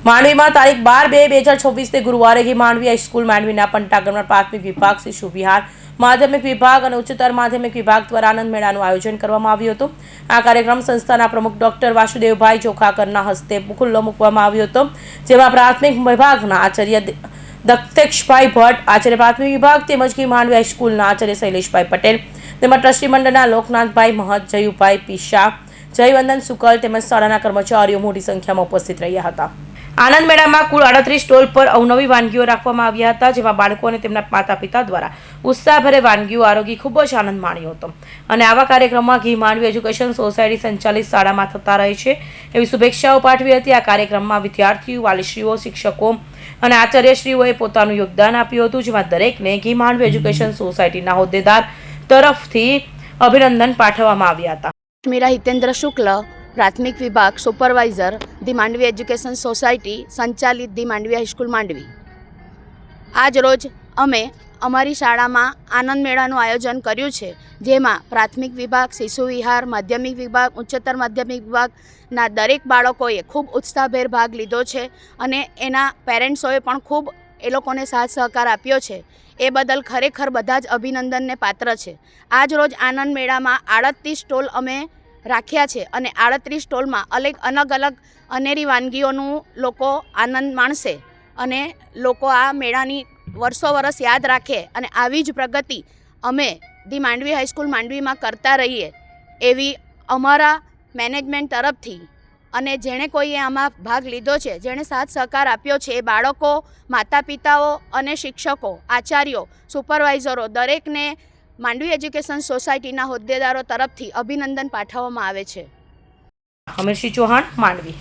માંડવીમાં તારીખ 12/2/2024 ગુરુવારે ઘી માંડવી હાઈસ્કૂલ માંડવીના પંટાગરમાં પ્રાથમિક વિભાગ, શિશુ વિહાર, માધ્યમિક વિભાગ અને ઉચ્ચતર માધ્યમિક વિભાગ દ્વારા આનંદ મેળાનું આયોજન કરવામાં આવ્યું હતું। આ કાર્યક્રમ સંસ્થાના પ્રમુખ ડોક્ટર વાસુદેવભાઈ જોખાકરના હસ્તે ખુલ્લો મૂકવામાં આવ્યો હતો, જેમાં પ્રાથમિક વિભાગના આચાર્ય દત્તેશભાઈ ભટ્ટ, આચાર્ય પ્રાથમિક વિભાગ તેમજ ઘી માંડવી હાઈસ્કૂલના આચાર્ય શૈલેષભાઈ પટેલ તેમજ ટ્રસ્ટી મંડળના લોકનાથભાઈ મહત, જયુભાઈ પીશા, જયવંદન સુકલ તેમજ શાળાના કર્મચારીઓ મોટી સંખ્યામાં ઉપસ્થિત રહ્યા હતા। આનંદ મેળામાં કુલ 38 સ્ટોલ પર અવનવી વાનગીઓ રાખવામાં આવ્યા હતા, જેમાં બાળકો અને તેમના માતા પિતા દ્વારા ઉત્સાહભરે વાનગીઓ આરોગી ખૂબ જ આનંદ માણ્યો હતો અને આવા કાર્યક્રમમાં ઘી માંડવી એજ્યુકેશન સોસાયટી સંચાલિત શાળામાં થતા રહે છે એવી શુભેચ્છાઓ પાઠવી હતી। આ કાર્યક્રમમાં વિદ્યાર્થીઓ, વાલીશ્રીઓ, શિક્ષકો અને આચાર્યશ્રીઓએ પોતાનું યોગદાન આપ્યું હતું, જેમાં દરેકને ઘી માંડવી એજ્યુકેશન સોસાયટીના હોદ્દેદાર તરફથી અભિનંદન પાઠવવામાં આવ્યા હતા। मेरा हितेंद्र शुक्ल, प्राथमिक विभाग सुपरवाइजर दी मांडवी एज्युकेशन सोसायटी संचालित दी मांडवी हाईस्कूल मांडवी। आज रोज अमे अमारी शाळामां आनंद मेळानुं आयोजन कर्युं छे, जेमां प्राथमिक विभाग, शिशु विहार, माध्यमिक विभाग, उच्चतर माध्यमिक विभागना दरेक बाळकोए खूब उत्साहभेर भाग लीधो छे अने एना पेरेंट्सोए पण खूब ए लोकोने साथ सहकार आप्यो छे। ए बदल खरेखर बधा ज अभिनंदनने पात्र छे। आज रोज आनंद मेळामां 38 स्टोल अमे राख्या छे अने 38 स्टोलमां अलग अलग अनेरी वानगीओनुं लोको आनंद माणसे अने लोको आ मेळानी वर्षो वर्ष याद राखे अने आवी ज प्रगति अमे दी मांडवी हाईस्कूल मांडवीमां करता रहीए एवी अमारा मेनेजमेंट तरफथी અને જેણે કોઈએ આમાં ભાગ લીધો છે, જેણે સાથ સહકાર આપ્યો છે, એ બાળકો, માતા પિતાઓ અને શિક્ષકો, આચાર્યો, સુપરવાઇઝરો દરેકને માંડવી એજ્યુકેશન સોસાયટીના હોદ્દેદારો તરફથી અભિનંદન પાઠવવામાં આવે છે। અમીરસિંહ ચૌહાણ, માંડવી।